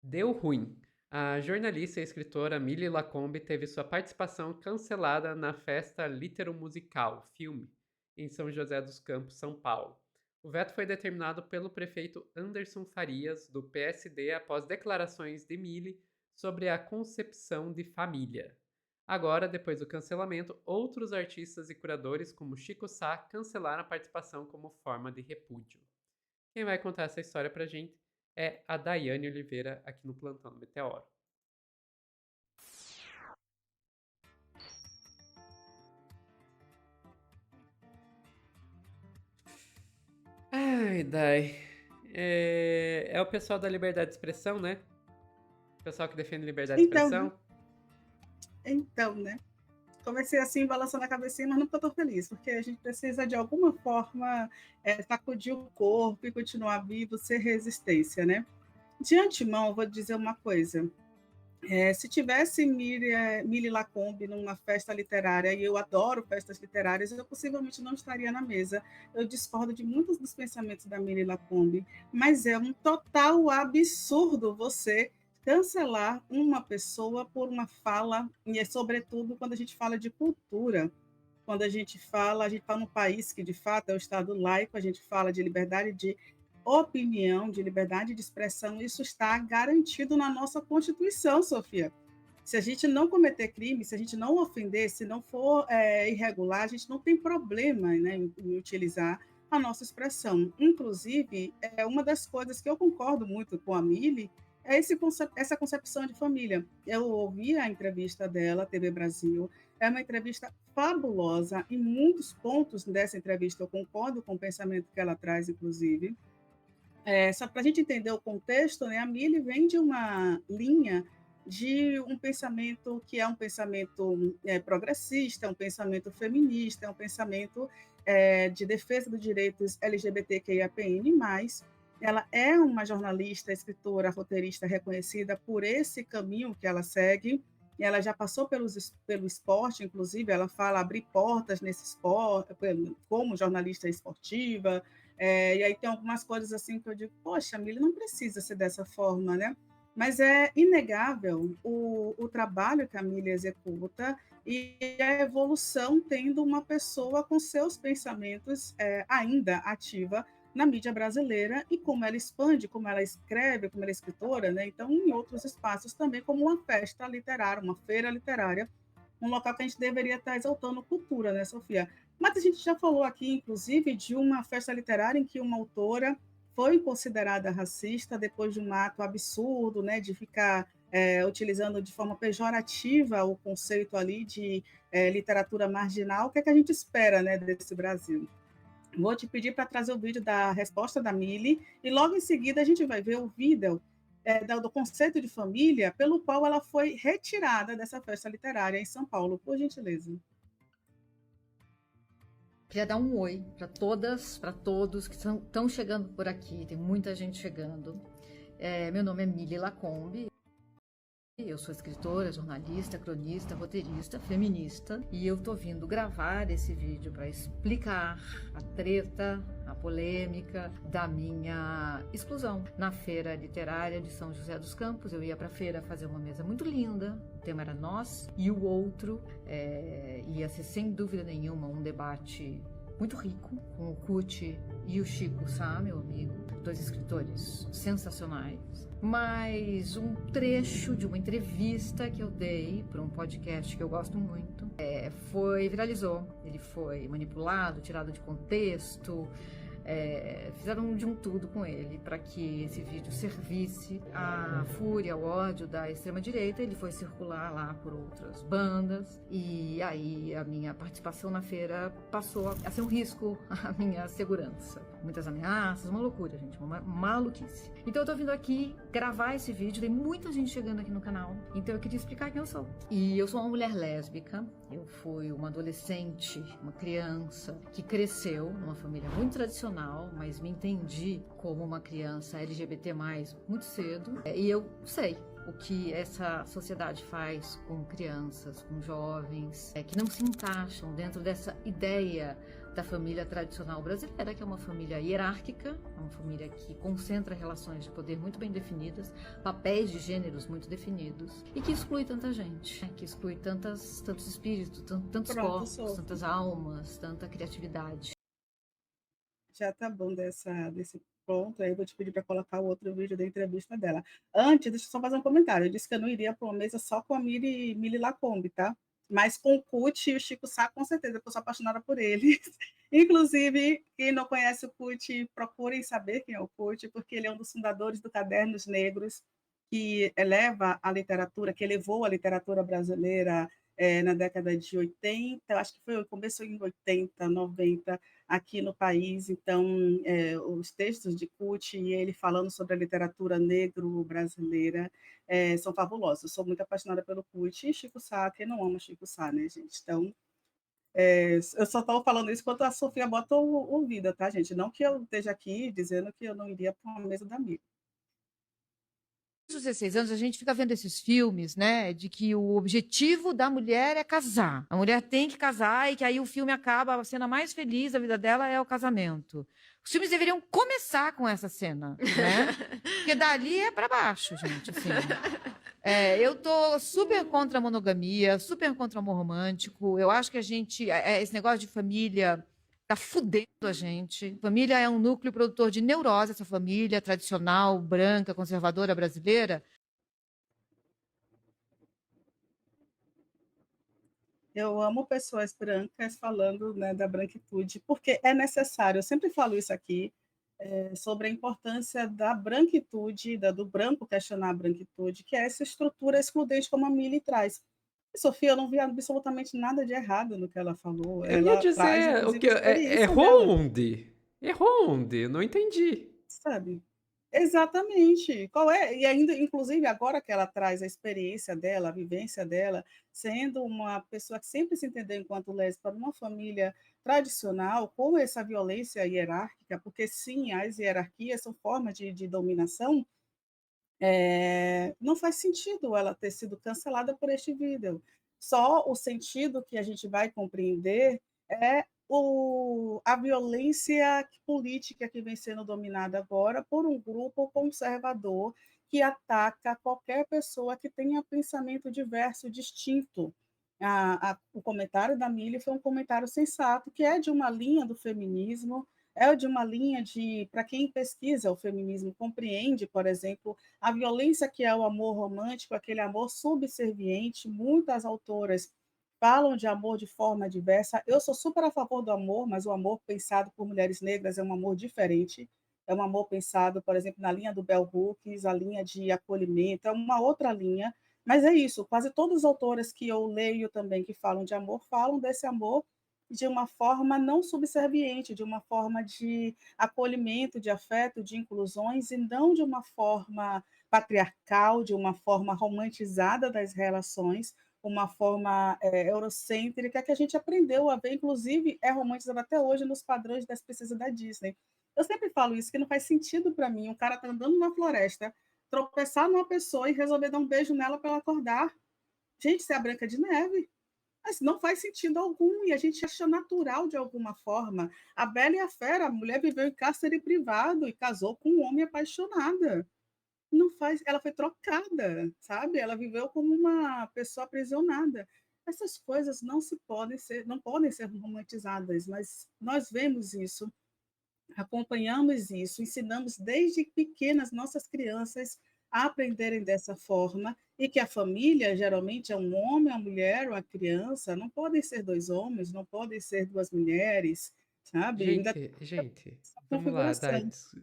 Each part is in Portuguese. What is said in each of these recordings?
Deu ruim. A jornalista e escritora Milly Lacombe teve sua participação cancelada na festa Litero-Musical, filme, em São José dos Campos, São Paulo. O veto foi determinado pelo prefeito Anderson Farias, do PSD, após declarações de Milly sobre a concepção de família. Agora, depois do cancelamento, outros artistas e curadores, como Chico Sá, cancelaram a participação como forma de repúdio. Quem vai contar essa história pra gente é a Daiane Oliveira, aqui no Plantão do Meteoro. Ai, Dai. É o pessoal da liberdade de expressão, né? O pessoal que defende liberdade de Então, né? expressão. Né? Comecei assim, balançando a cabecinha, mas nunca estou feliz, porque a gente precisa, de alguma forma, sacudir o corpo e continuar vivo, ser resistência, né? De antemão, eu vou dizer uma coisa. Se tivesse Miri Lacombe numa festa literária, e eu adoro festas literárias, eu possivelmente não estaria na mesa. Eu discordo de muitos dos pensamentos da Miri Lacombe, mas é um total absurdo você cancelar uma pessoa por uma fala, e é sobretudo quando a gente fala de cultura. Quando a gente fala num país que de fato é o Estado laico, a gente fala de liberdade de opinião, de liberdade de expressão, isso está garantido na nossa Constituição, Sofia. Se a gente não cometer crime, se a gente não ofender, se não for irregular, a gente não tem problema, né, em utilizar a nossa expressão. Inclusive, uma das coisas que eu concordo muito com a Mili é essa concepção de família. Eu ouvi a entrevista dela, TV Brasil, é uma entrevista fabulosa, em muitos pontos dessa entrevista eu concordo com o pensamento que ela traz, inclusive. Só para a gente entender o contexto, né, a Mili vem de uma linha de um pensamento que é um pensamento progressista, um pensamento feminista, um pensamento de defesa dos direitos LGBTQIAPN+. Ela é uma jornalista, escritora, roteirista reconhecida por esse caminho que ela segue. Ela já passou pelo esporte, inclusive, ela fala abrir portas nesse esporte, como jornalista esportiva, e aí tem algumas coisas assim que eu digo, poxa, Mili, não precisa ser dessa forma, né? Mas é inegável o trabalho que a Mili executa e a evolução tendo uma pessoa com seus pensamentos ainda ativa na mídia brasileira e como ela expande, como ela escreve, como ela é escritora, né? Então, em outros espaços também, como uma festa literária, uma feira literária, um local que a gente deveria estar exaltando cultura, né, Sofia? Mas a gente já falou aqui, inclusive, de uma festa literária em que uma autora foi considerada racista depois de um ato absurdo, né, de ficar utilizando de forma pejorativa o conceito ali de literatura marginal. O que é que a gente espera, né, desse Brasil? Vou te pedir para trazer o vídeo da resposta da Mili e logo em seguida a gente vai ver o vídeo do conceito de família pelo qual ela foi retirada dessa festa literária em São Paulo, por gentileza. Queria dar um oi para todas, para todos que estão chegando por aqui, tem muita gente chegando. Meu nome é Milly Lacombe. Eu sou escritora, jornalista, cronista, roteirista, feminista e eu tô vindo gravar esse vídeo para explicar a treta, a polêmica da minha exclusão na Feira Literária de São José dos Campos. Eu ia para a feira fazer uma mesa muito linda, o tema era nós, e o outro ia ser sem dúvida nenhuma um debate muito rico, com o Cuti e o Chico Sá, meu amigo, dois escritores sensacionais, mas um trecho de uma entrevista que eu dei para um podcast que eu gosto muito, viralizou, ele foi manipulado, tirado de contexto, fizeram de um tudo com ele para que esse vídeo servisse à fúria, ao ódio da extrema-direita. Ele foi circular lá por outras bandas e aí a minha participação na feira passou a ser um risco à minha segurança. Muitas ameaças, uma loucura, gente, uma maluquice. Então eu tô vindo aqui gravar esse vídeo, tem muita gente chegando aqui no canal, então eu queria explicar quem eu sou. E eu sou uma mulher lésbica, eu fui uma adolescente, uma criança que cresceu numa família muito tradicional, mas me entendi como uma criança LGBT+, muito cedo. E eu sei o que essa sociedade faz com crianças, com jovens, que não se encaixam dentro dessa ideia da família tradicional brasileira, que é uma família hierárquica, uma família que concentra relações de poder muito bem definidas, papéis de gêneros muito definidos, e que exclui tanta gente, né? Que exclui tantos espíritos, tantos corpos, tantas almas, tanta criatividade. Já tá bom desse ponto, aí eu vou te pedir para colocar o outro vídeo da entrevista dela. Antes, deixa eu só fazer um comentário. Eu disse que eu não iria para uma mesa só com a Mili Lacombe, tá? Mas com o Kut e o Chico Sá, com certeza, porque eu sou apaixonada por eles. Inclusive, quem não conhece o Kut, procurem saber quem é o Kut, porque ele é um dos fundadores do Cadernos Negros, que eleva a literatura, que elevou a literatura brasileira na década de 80, acho que começou em 80, 90, aqui no país. Então, os textos de Kut e ele falando sobre a literatura negro-brasileira são fabulosos. Eu sou muito apaixonada pelo Kut e Chico Sá, quem não ama Chico Sá, né, gente? Então, eu só estou falando isso enquanto a Sofia bota o vida, tá, gente? Não que eu esteja aqui dizendo que eu não iria para uma mesa da amiga. Aos 16 anos, a gente fica vendo esses filmes, né, de que o objetivo da mulher é casar. A mulher tem que casar e que aí o filme acaba, a cena mais feliz da vida dela é o casamento. Os filmes deveriam começar com essa cena, né? Porque dali é para baixo, gente, assim. Eu tô super contra a monogamia, super contra o amor romântico. Eu acho que a gente, esse negócio de família tá fudendo a gente. Família é um núcleo produtor de neurose, essa família tradicional, branca, conservadora brasileira. Eu amo pessoas brancas falando, né, da branquitude, porque é necessário. Eu sempre falo isso aqui, sobre a importância da branquitude, do branco questionar a branquitude, que é essa estrutura excludente como a Mili traz. E, Sofia, eu não vi absolutamente nada de errado no que ela falou. Eu ia Ela traz, dizer, o inclusive, que a experiência errou dela, onde? Errou onde? Não entendi. sabe? Exatamente. Qual é? E ainda, inclusive, agora que ela traz a experiência dela, a vivência dela, sendo uma pessoa que sempre se entendeu enquanto lésbica numa família tradicional, com essa violência hierárquica, porque sim, as hierarquias são formas de dominação, não faz sentido ela ter sido cancelada por este vídeo. Só o sentido que a gente vai compreender é a violência política que vem sendo dominada agora por um grupo conservador que ataca qualquer pessoa que tenha pensamento diverso, distinto. O comentário da Mili foi um comentário sensato, que é de uma linha do feminismo, é de uma linha de, para quem pesquisa o feminismo, compreende, por exemplo, a violência que é o amor romântico, aquele amor subserviente. Muitas autoras falam de amor de forma diversa. Eu sou super a favor do amor, mas o amor pensado por mulheres negras é um amor diferente. É um amor pensado, por exemplo, na linha do Bell Hooks, a linha de acolhimento, é uma outra linha. Mas é isso, quase todas as autoras que eu leio também que falam de amor, falam desse amor de uma forma não subserviente, de uma forma de acolhimento, de afeto, de inclusões, e não de uma forma patriarcal, de uma forma romantizada das relações, uma forma eurocêntrica que a gente aprendeu a ver, inclusive é romantizada até hoje nos padrões das princesas da Disney. Eu sempre falo isso, que não faz sentido para mim um cara tá andando na floresta, tropeçar numa pessoa e resolver dar um beijo nela para ela acordar. Gente, isso é a Branca de Neve. Mas não faz sentido algum, e a gente acha natural de alguma forma. A Bela e a Fera, a mulher viveu em cárcere privado e casou com um homem apaixonada. Não faz, ela foi trocada, sabe? Ela viveu como uma pessoa aprisionada. Essas coisas não podem ser romantizadas, mas nós vemos isso, acompanhamos isso, ensinamos desde pequenas nossas crianças a aprenderem dessa forma, e que a família geralmente é um homem, uma mulher, uma criança, não podem ser dois homens, não podem ser duas mulheres, sabe? Ainda tem Gente, essa vamos lá, Dai. configuração.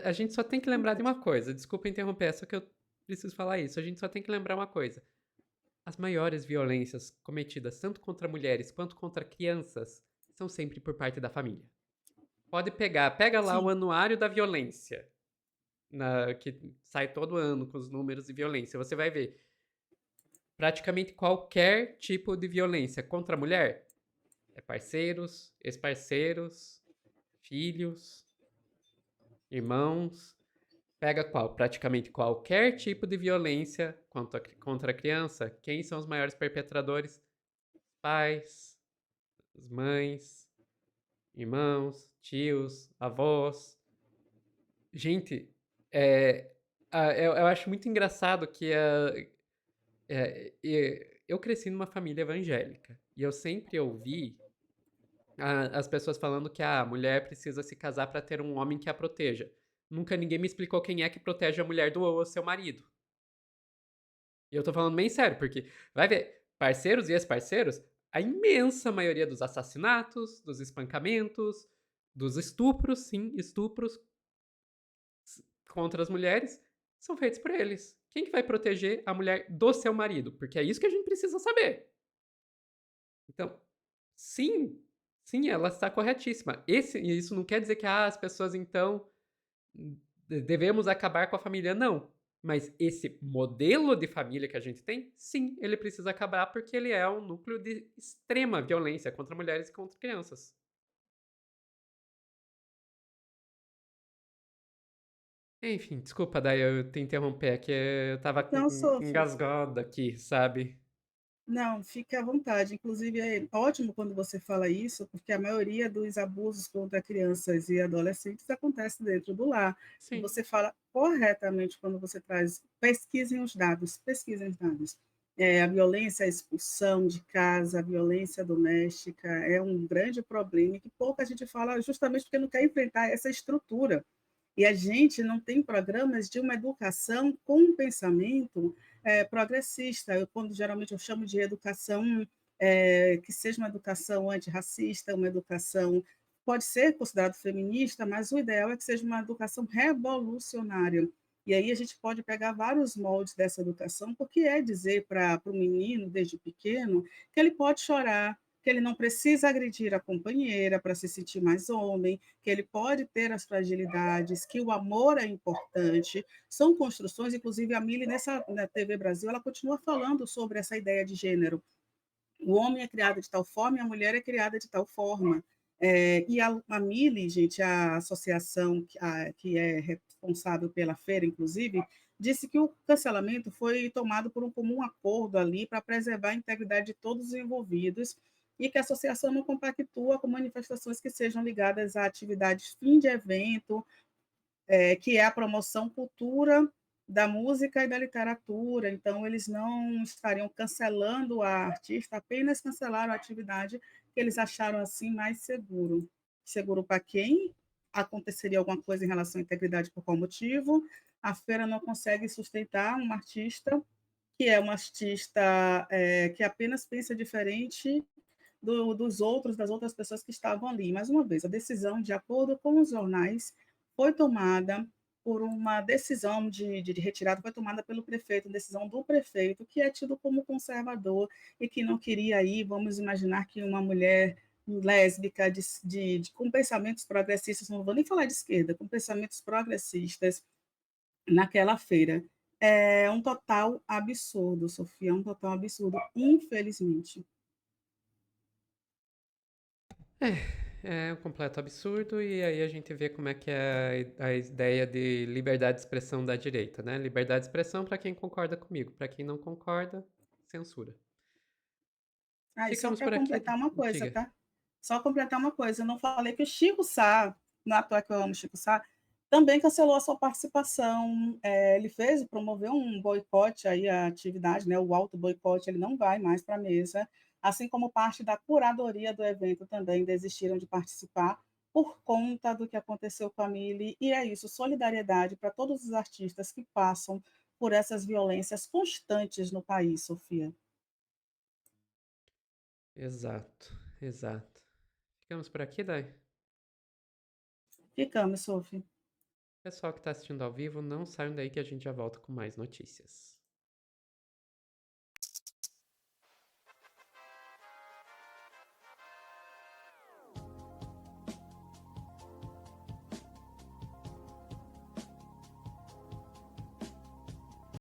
A gente só tem que lembrar de uma coisa. Desculpa interromper, só que eu preciso falar isso. A gente só tem que lembrar uma coisa. As maiores violências cometidas tanto contra mulheres quanto contra crianças são sempre por parte da família. Pega lá o Sim, anuário da violência, que sai todo ano com os números de violência. Você vai ver praticamente qualquer tipo de violência contra a mulher é parceiros, ex-parceiros, filhos, irmãos. Pega praticamente qualquer tipo de violência contra a criança. Quem são os maiores perpetradores? Pais, as mães, irmãos, tios, avós. Gente, é, eu acho muito engraçado que eu cresci numa família evangélica e eu sempre ouvi as pessoas falando que a mulher precisa se casar para ter um homem que a proteja. Nunca ninguém me explicou quem é que protege a mulher do seu marido. E eu tô falando bem sério, porque vai ver, parceiros e ex-parceiros, a imensa maioria dos assassinatos, dos espancamentos, dos estupros, sim, estupros contra as mulheres, são feitos por eles. Quem que vai proteger a mulher do seu marido? Porque é isso que a gente precisa saber. Então, sim, sim, ela está corretíssima. Isso não quer dizer que as pessoas, então, devemos acabar com a família, não. Mas esse modelo de família que a gente tem, sim, ele precisa acabar porque ele é um núcleo de extrema violência contra mulheres e contra crianças. Enfim, desculpa, daí eu te interromper aqui, eu tava Não, Sophie. engasgado aqui, sabe? Não, fique à vontade. Inclusive, é ótimo quando você fala isso, porque a maioria dos abusos contra crianças e adolescentes acontece dentro do lar. E Sim. você fala corretamente quando você traz, pesquisem os dados, pesquisem os dados. A violência, a expulsão de casa, a violência doméstica é um grande problema que pouca gente fala justamente porque não quer enfrentar essa estrutura. E a gente não tem programas de uma educação com um pensamento progressista. Quando geralmente eu chamo de educação que seja uma educação antirracista, uma educação pode ser considerado feminista, mas o ideal é que seja uma educação revolucionária. E aí a gente pode pegar vários moldes dessa educação, porque é dizer para o menino, desde pequeno, que ele pode chorar, que ele não precisa agredir a companheira para se sentir mais homem, que ele pode ter as fragilidades, que o amor é importante. São construções, inclusive a Mili, na TV Brasil, ela continua falando sobre essa ideia de gênero. O homem é criado de tal forma e a mulher é criada de tal forma. E a Mili, gente, a associação que é responsável pela feira, inclusive, disse que o cancelamento foi tomado por um comum acordo ali para preservar a integridade de todos os envolvidos e que a associação não compactua com manifestações que sejam ligadas a atividades fim de evento, que é a promoção cultura da música e da literatura. Então, eles não estariam cancelando a artista, apenas cancelaram a atividade que eles acharam assim mais seguro. Seguro para quem? Aconteceria alguma coisa em relação à integridade por qual motivo? A feira não consegue sustentar um artista que é um artista que apenas pensa diferente dos outros, das outras pessoas que estavam ali. Mais uma vez, a decisão, de acordo com os jornais, foi tomada por uma decisão de retirada, foi tomada pelo prefeito, decisão do prefeito, que é tido como conservador e que não queria aí, vamos imaginar que uma mulher lésbica com pensamentos progressistas, não vou nem falar de esquerda, com pensamentos progressistas naquela feira. É um total absurdo, Sofia, é um total absurdo, infelizmente. É um completo absurdo, e aí a gente vê como é que é a ideia de liberdade de expressão da direita, né? Liberdade de expressão para quem concorda comigo, para quem não concorda, censura. E só Ficamos para por aqui. completar uma coisa, Diga. tá? Só completar uma coisa, eu não falei que o Chico Sá, na atual que eu amo Chico Sá, também cancelou a sua participação. Ele promoveu um boicote aí à atividade, né? O auto boicote, ele não vai mais para a mesa, assim como parte da curadoria do evento também desistiram de participar por conta do que aconteceu com a Mili. E é isso, solidariedade para todos os artistas que passam por essas violências constantes no país, Sofia. Exato, exato. Ficamos por aqui, Dai? Ficamos, Sofia. Pessoal que está assistindo ao vivo, não saiam daí que a gente já volta com mais notícias.